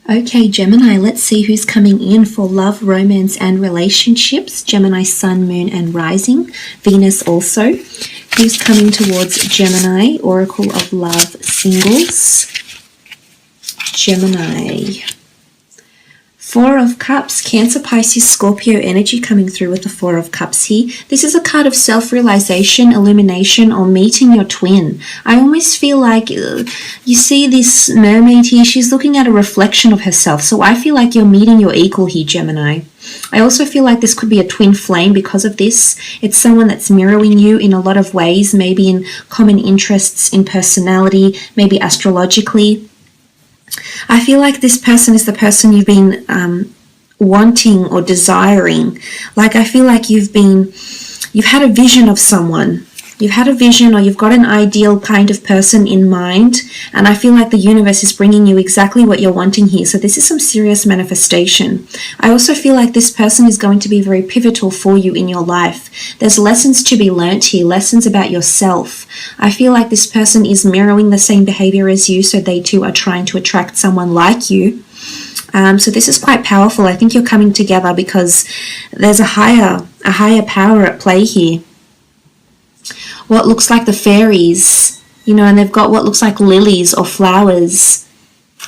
Okay, Gemini, let's see who's coming in for love, romance, and relationships. Gemini, Sun, Moon, and Rising. Venus also. Who's coming towards Gemini? Oracle of Love, Singles. Gemini. Four of Cups, Cancer, Pisces, Scorpio energy coming through with the Four of Cups here. This is a card of self-realization, illumination, or meeting your twin. I almost feel like you see this mermaid here. She's looking at a reflection of herself. So I feel like you're meeting your equal here, Gemini. I also feel like this could be a twin flame because of this. It's someone that's mirroring you in a lot of ways, maybe in common interests, in personality, maybe astrologically. I feel like this person is the person you've been wanting or desiring. Like I feel like you've had a vision of someone. You've had a vision, or you've got an ideal kind of person in mind, and I feel like the universe is bringing you exactly what you're wanting here. So this is some serious manifestation. I also feel like this person is going to be very pivotal for you in your life. There's lessons to be learnt here, lessons about yourself. I feel like this person is mirroring the same behavior as you, so they too are trying to attract someone like you. So this is quite powerful. I think you're coming together because there's a higher power at play here. What looks like the fairies, and they've got what looks like lilies or flowers.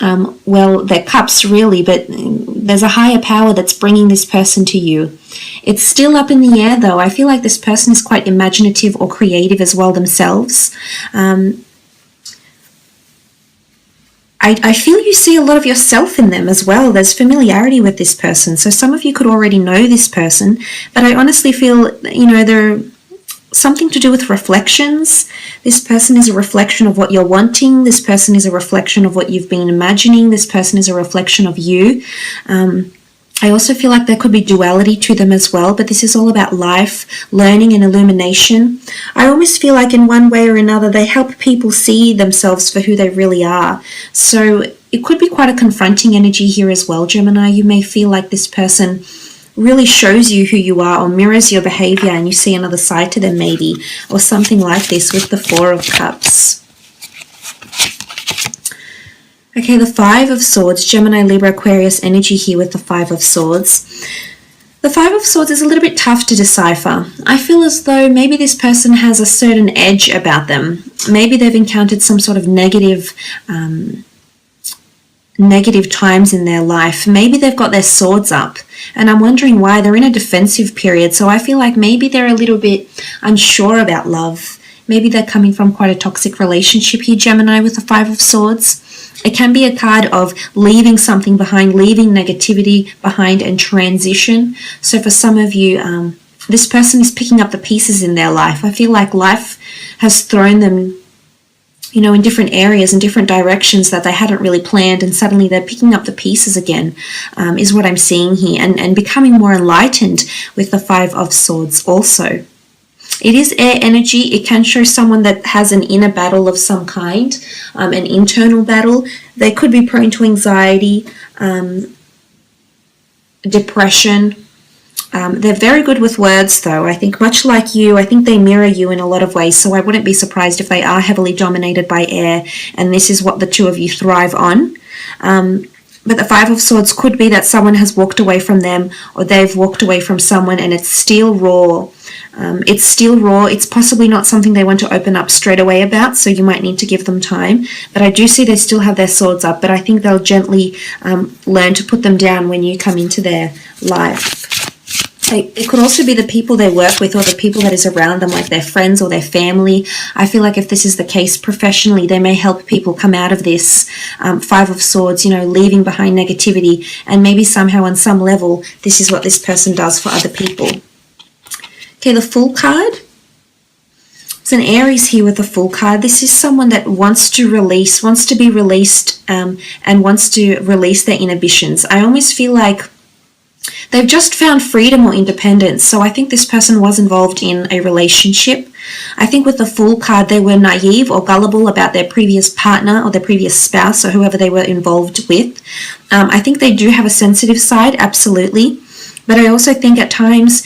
Well, they're cups really, but there's a higher power that's bringing this person to you. It's still up in the air though. I feel like this person is quite imaginative or creative as well themselves. I feel you see a lot of yourself in them as well. There's familiarity with this person. So some of you could already know this person, but I honestly feel, they're something to do with reflections. This person is a reflection of what you're wanting. This person is a reflection of what you've been imagining. This person is a reflection of you. I also feel like there could be duality to them as well, but this is all about life, learning, and illumination. I almost feel like in one way or another they help people see themselves for who they really are. So it could be quite a confronting energy here as well, Gemini. You may feel like this person really shows you who you are or mirrors your behavior, and you see another side to them maybe, or something like this with the Four of Cups. Okay, the Five of Swords, Gemini, Libra, Aquarius energy here with the Five of Swords. The Five of Swords is a little bit tough to decipher. I feel as though maybe this person has a certain edge about them. Maybe they've encountered some sort of negative times in their life. Maybe they've got their swords up, and I'm wondering why. They're in a defensive period, so I feel like maybe they're a little bit unsure about love. Maybe they're coming from quite a toxic relationship here, Gemini, with the Five of Swords. It can be a card of leaving something behind, leaving negativity behind, and transition. So for some of you, this person is picking up the pieces in their life. I feel like life has thrown them in different areas and different directions that they hadn't really planned, and suddenly they're picking up the pieces again, is what I'm seeing here, and becoming more enlightened with the Five of Swords also. It is air energy. It can show someone that has an inner battle of some kind, an internal battle. They could be prone to anxiety, depression. They're very good with words though. I think much like you, I think they mirror you in a lot of ways, so I wouldn't be surprised if they are heavily dominated by air, and this is what the two of you thrive on. But the Five of Swords could be that someone has walked away from them, or they've walked away from someone, and it's still raw. It's possibly not something they want to open up straight away about, so you might need to give them time. But I do see they still have their swords up, but I think they'll gently learn to put them down when you come into their life. It could also be the people they work with, or the people that is around them, like their friends or their family. I feel like if this is the case professionally, they may help people come out of this. Five of Swords, leaving behind negativity, and maybe somehow on some level, this is what this person does for other people. Okay, the Fool card. It's an Aries here with the Fool card. This is someone that wants to be released, and wants to release their inhibitions. I almost feel like they've just found freedom or independence. So I think this person was involved in a relationship. I think with the Fool card, they were naive or gullible about their previous partner or their previous spouse or whoever they were involved with. I think they do have a sensitive side, absolutely. But I also think at times,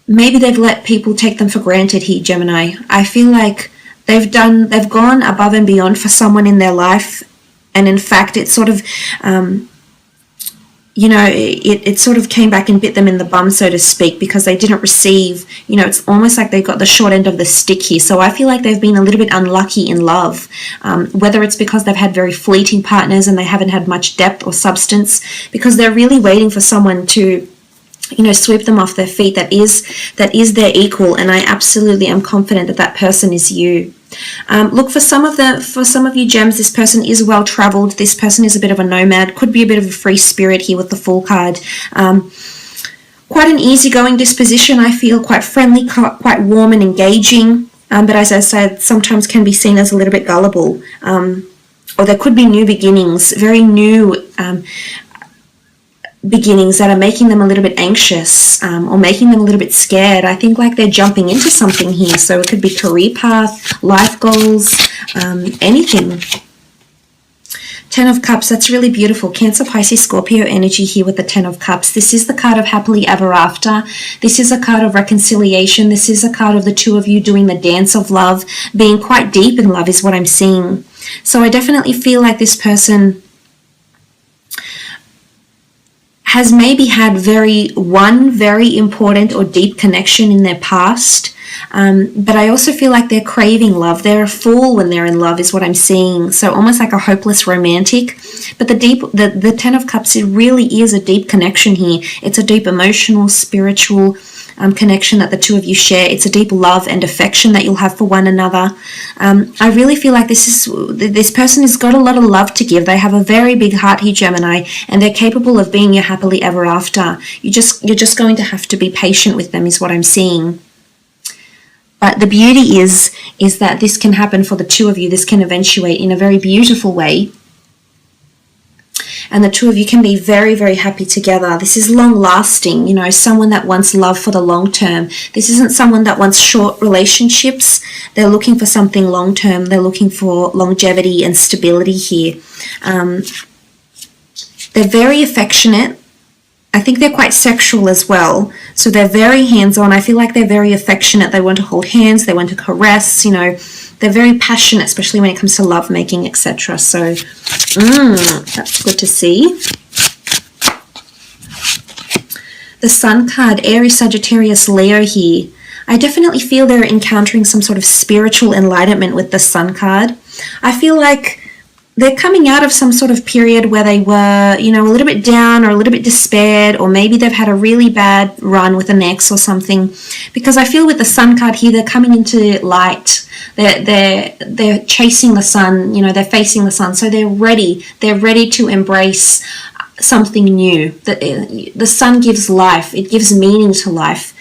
maybe they've let people take them for granted here, Gemini. I feel like they've gone above and beyond for someone in their life, And in fact, it sort of, you know, it sort of came back and bit them in the bum, so to speak, because they didn't receive, you know, it's almost like they got the short end of the stick here. So I feel like they've been a little bit unlucky in love, whether it's because they've had very fleeting partners and they haven't had much depth or substance, because they're really waiting for someone to, you know, sweep them off their feet that is their equal. And I absolutely am confident that that person is you. Look, for some of you gems, this person is well traveled. This person is a bit of a nomad, could be a bit of a free spirit here with the Fool card. Quite an easygoing disposition, I feel, quite friendly, quite warm and engaging, but as I said, sometimes can be seen as a little bit gullible, or there could be new beginnings, very new beginnings that are making them a little bit anxious, or making them a little bit scared. I think like they're jumping into something here, so it could be career path, life goals, anything. 10 of Cups, that's really beautiful. Cancer, Pisces, Scorpio energy here with the 10 of Cups. This is the card of happily ever after. This is a card of reconciliation. This is a card of the two of you doing the dance of love, being quite deep in love is what I'm seeing. So I definitely feel like this person has maybe had one very important or deep connection in their past, but I also feel like they're craving love. They're a fool when they're in love is what I'm seeing, so almost like a hopeless romantic. But the 10 of Cups, it really is a deep connection here. It's a deep emotional, spiritual connection that the two of you share. It's a deep love and affection that you'll have for one another. I really feel like this person has got a lot of love to give. They have a very big heart here, Gemini, and they're capable of being your happily ever after. You're just going to have to be patient with them is what I'm seeing. But the beauty is that this can happen for the two of you. This can eventuate in a very beautiful way. And the two of you can be very, very happy together. This is long-lasting, you know, someone that wants love for the long term. This isn't someone that wants short relationships. They're looking for something long-term. They're looking for longevity and stability here. They're very affectionate. I think they're quite sexual as well. So they're very hands-on. I feel like they're very affectionate. They want to hold hands. They want to caress, you know. They're very passionate, especially when it comes to lovemaking, etc. So, that's good to see. The Sun card, Aries, Sagittarius, Leo here. I definitely feel they're encountering some sort of spiritual enlightenment with the Sun card. I feel like they're coming out of some sort of period where they were, you know, a little bit down or a little bit despaired, or maybe they've had a really bad run with an ex or something. Because I feel with the Sun card here, they're coming into light. They're chasing the sun, you know, they're facing the sun, so they're ready to embrace something new. The sun gives life, it gives meaning to life.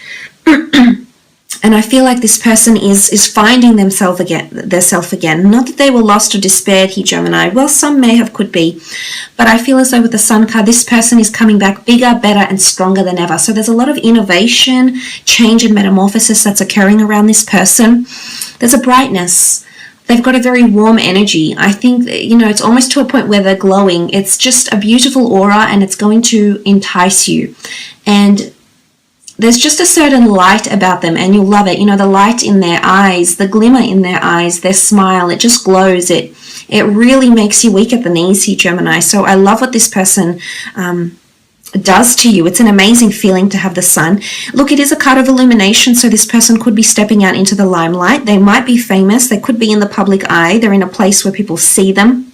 And I feel like this person is finding themselves again. Not that they were lost or despaired here, Gemini. Well, some may have, could be. But I feel as though with the Sun card, this person is coming back bigger, better, and stronger than ever. So there's a lot of innovation, change, and metamorphosis that's occurring around this person. There's a brightness. They've got a very warm energy. I think, you know, it's almost to a point where they're glowing. It's just a beautiful aura, and it's going to entice you. And there's just a certain light about them, and you'll love it. You know, the light in their eyes, the glimmer in their eyes, their smile, it just glows. It really makes you weak at the knees here, Gemini. So I love what this person does to you. It's an amazing feeling to have the sun. Look, it is a card of illumination, so this person could be stepping out into the limelight. They might be famous. They could be in the public eye. They're in a place where people see them.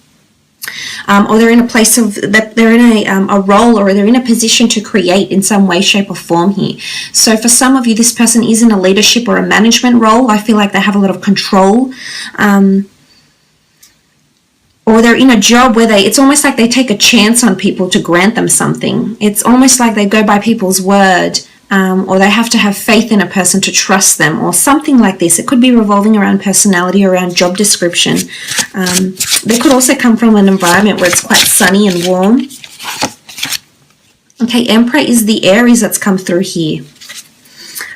Or they're in a place of that they're in a role, or they're in a position to create in some way, shape, or form here. So for some of you, this person is in a leadership or a management role. I feel like they have a lot of control, or they're in a job where it's almost like they take a chance on people to grant them something. It's almost like they go by people's word. Or they have to have faith in a person to trust them, or something like this. It could be revolving around personality, around job description. They could also come from an environment where it's quite sunny and warm. Okay, Emperor is the Aries that's come through here.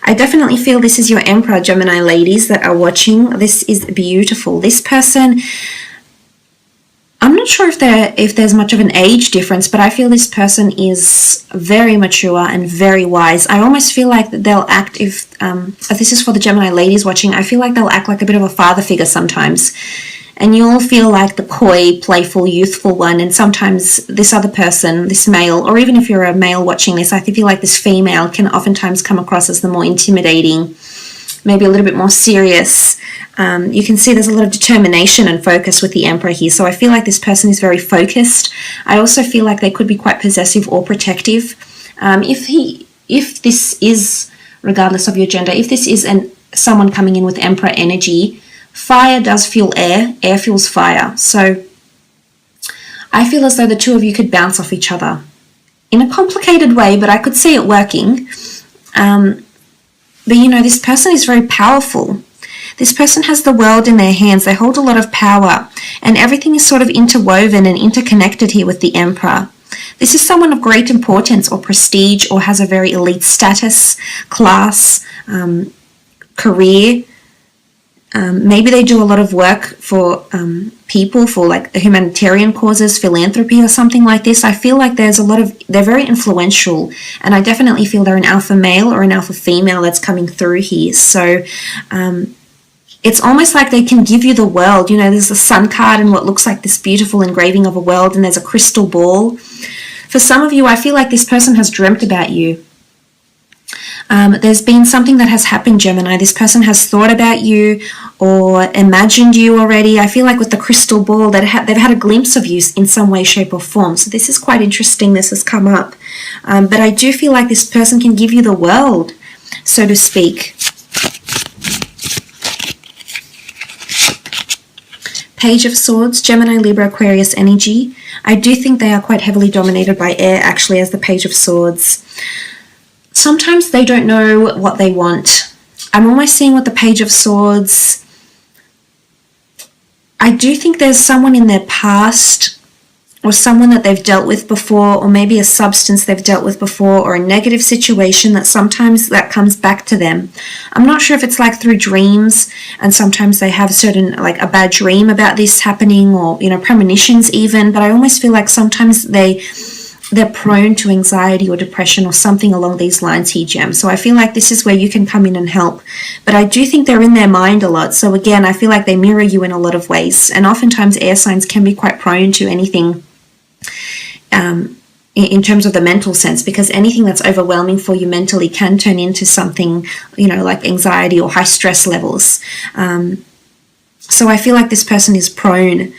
I definitely feel this is your Emperor, Gemini ladies that are watching. This is beautiful. This person, I'm not sure if there's much of an age difference, but I feel this person is very mature and very wise. I almost feel like they'll act, if this is for the Gemini ladies watching, I feel like they'll act like a bit of a father figure sometimes. and you'll feel like the coy, playful, youthful one, and sometimes this other person, this male, or even if you're a male watching this, I feel like this female can oftentimes come across as the more intimidating, maybe a little bit more serious. You can see there's a lot of determination and focus with the Emperor here, so I feel like this person is very focused. I also feel like they could be quite possessive or protective. If this is, regardless of your gender, if this is someone coming in with Emperor energy, fire does fuel air, air fuels fire. So I feel as though the two of you could bounce off each other in a complicated way, but I could see it working. But you know, this person is very powerful. This person has the world in their hands. They hold a lot of power, and everything is sort of interwoven and interconnected here with the Emperor. This is someone of great importance or prestige, or has a very elite status, class, career. Maybe they do a lot of work for people, for like the humanitarian causes, philanthropy or something like this. I feel like they're very influential, and I definitely feel they're an alpha male or an alpha female that's coming through here. So it's almost like they can give you the world. You know, there's a sun card and what looks like this beautiful engraving of a world, and there's a crystal ball. For some of you, I feel like this person has dreamt about you. There's been something that has happened, Gemini. This person has thought about you or imagined you already. I feel like with the crystal ball, they've had a glimpse of you in some way, shape, or form. So this is quite interesting. This has come up. But I do feel like this person can give you the world, so to speak. Page of Swords, Gemini, Libra, Aquarius energy. I do think they are quite heavily dominated by air, actually, as the Page of Swords. Sometimes they don't know what they want. I'm almost seeing with the Page of Swords, I do think there's someone in their past, or someone that they've dealt with before, or maybe a substance they've dealt with before, or a negative situation that sometimes that comes back to them. I'm not sure if it's like through dreams, and sometimes they have certain, like a bad dream about this happening, or, you know, premonitions even, but I almost feel like sometimes they're prone to anxiety or depression or something along these lines here, Gem. So I feel like this is where you can come in and help. But I do think they're in their mind a lot. So again, I feel like they mirror you in a lot of ways. And oftentimes air signs can be quite prone to anything in terms of the mental sense, because anything that's overwhelming for you mentally can turn into something, you know, like anxiety or high stress levels. So I feel like this person is prone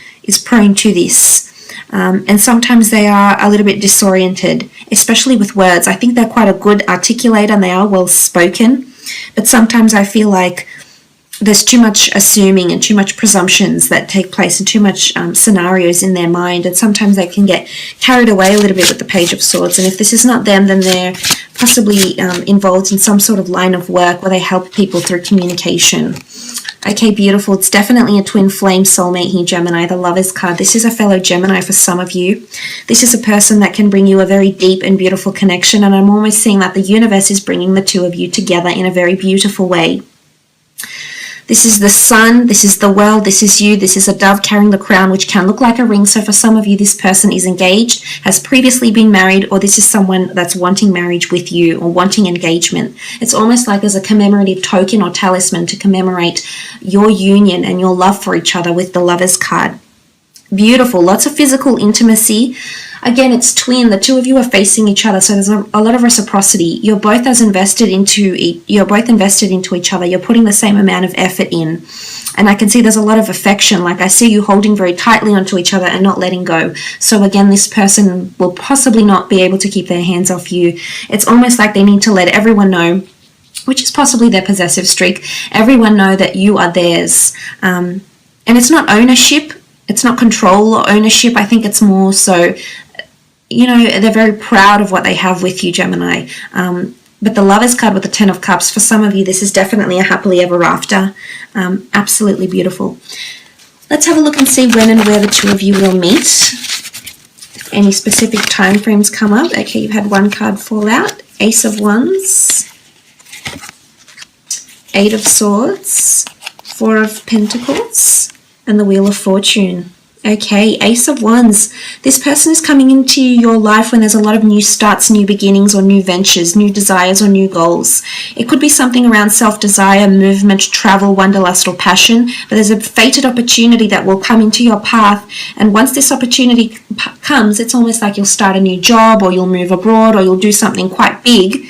to this. And sometimes they are a little bit disoriented, especially with words. I think they're quite a good articulator and they are well spoken, but sometimes I feel like there's too much assuming and too much presumptions that take place, and too much scenarios in their mind, and sometimes they can get carried away a little bit with the Page of Swords. And if this is not them, then they're possibly involved in some sort of line of work where they help people through communication. Okay, beautiful. It's definitely a twin flame soulmate here, Gemini, the Lovers card. This is a fellow Gemini for some of you. This is a person that can bring you a very deep and beautiful connection, and I'm almost seeing that the universe is bringing the two of you together in a very beautiful way. This is the sun, this is the world, this is you, this is a dove carrying the crown, which can look like a ring. So for some of you, this person is engaged, has previously been married, or this is someone that's wanting marriage with you or wanting engagement. It's almost like as a commemorative token or talisman to commemorate your union and your love for each other with the Lovers card. Beautiful, lots of physical intimacy. Again, it's twin. The two of you are facing each other, so there's a lot of reciprocity. You're both invested into each other. You're putting the same amount of effort in, and I can see there's a lot of affection. Like I see you holding very tightly onto each other and not letting go. So again, this person will possibly not be able to keep their hands off you. It's almost like they need to let everyone know, which is possibly their possessive streak. Everyone know that you are theirs, and it's not ownership. It's not control or ownership. I think it's more so, you know, they're very proud of what they have with you, Gemini. But the Lovers card with the Ten of Cups, for some of you, this is definitely a happily ever after. Absolutely beautiful. Let's have a look and see when and where the two of you will meet. If any specific time frames come up. Okay, you've had one card fall out. Ace of Wands. Eight of Swords. Four of Pentacles. And the Wheel of Fortune. Okay, Ace of Wands. This person is coming into your life when there's a lot of new starts, new beginnings, or new ventures, new desires, or new goals. It could be something around self-desire, movement, travel, wanderlust, or passion, but there's a fated opportunity that will come into your path, and once this opportunity comes, it's almost like you'll start a new job, or you'll move abroad, or you'll do something quite big.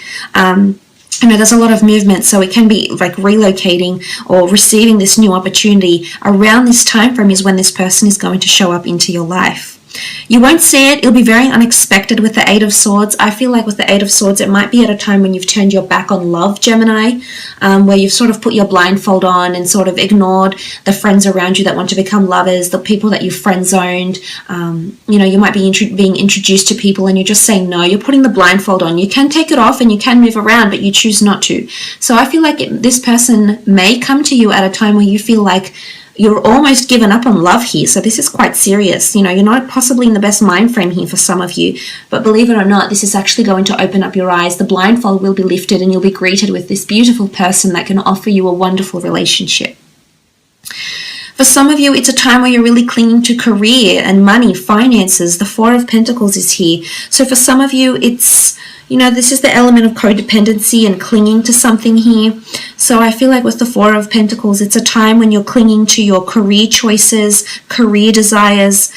There's a lot of movement, so it can be like relocating or receiving this new opportunity. Around this time frame is when this person is going to show up into your life. You won't see it. It'll be very unexpected with the Eight of Swords. I feel like with the Eight of Swords, it might be at a time when you've turned your back on love, Gemini, where you've sort of put your blindfold on and sort of ignored the friends around you that want to become lovers, the people that you've friend-zoned. You might be being introduced to people and you're just saying no. You're putting the blindfold on. You can take it off and you can move around, but you choose not to. So I feel like this person may come to you at a time where you feel like you're almost given up on love here. So this is quite serious. You're not possibly in the best mind frame here for some of you, but believe it or not, this is actually going to open up your eyes. The blindfold will be lifted and you'll be greeted with this beautiful person that can offer you a wonderful relationship. For some of you, it's a time where you're really clinging to career and money, finances. The Four of Pentacles is here. So for some of you, it's, this is the element of codependency and clinging to something here. So I feel like with the Four of Pentacles, it's a time when you're clinging to your career choices, career desires,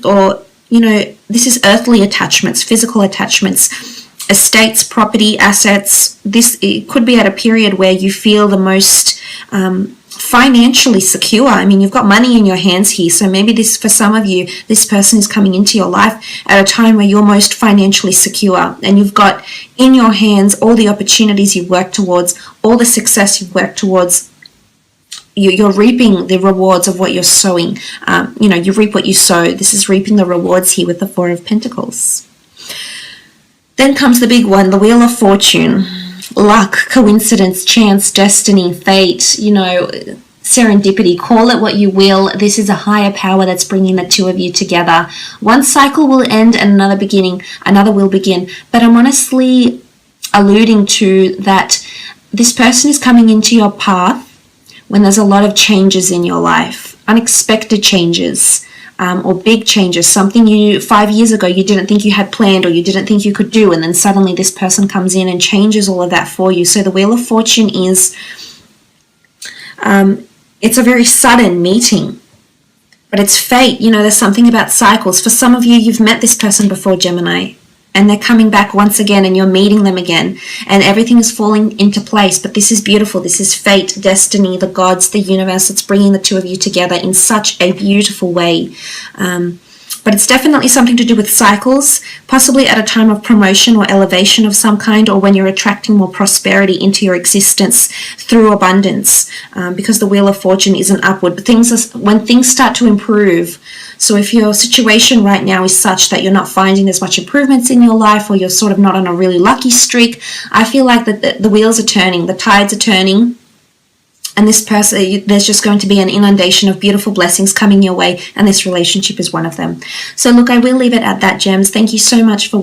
or this is earthly attachments, physical attachments, estates, property, assets. It could be at a period where you feel the most financially secure. You've got money in your hands here, so maybe for some of you, this person is coming into your life at a time where you're most financially secure and you've got in your hands all the opportunities you've worked towards, all the success you've worked towards. You're reaping the rewards of what you're sowing. You reap what you sow. This is reaping the rewards here with the Four of Pentacles. Then comes the big one, the Wheel of Fortune. Luck, coincidence, chance, destiny, fate, serendipity, call it what you will. This is a higher power that's bringing the two of you together. One cycle will end and another will begin. But I'm honestly alluding to that this person is coming into your path when there's a lot of changes in your life, unexpected changes. Or big changes, something 5 years ago you didn't think you had planned or you didn't think you could do, and then suddenly this person comes in and changes all of that for you. So the Wheel of Fortune is, it's a very sudden meeting, but it's fate. There's something about cycles. For some of you, you've met this person before, Gemini, and they're coming back once again and you're meeting them again and everything is falling into place. But this is beautiful. This is fate, destiny, the gods, the universe. It's bringing the two of you together in such a beautiful way. But it's definitely something to do with cycles, possibly at a time of promotion or elevation of some kind, or when you're attracting more prosperity into your existence through abundance, because the Wheel of Fortune is an upward. But when things start to improve. So if your situation right now is such that you're not finding as much improvements in your life, or you're sort of not on a really lucky streak, I feel like that the wheels are turning, the tides are turning. And this person, there's just going to be an inundation of beautiful blessings coming your way, and this relationship is one of them. So look, I will leave it at that, Gems. Thank you so much for watching.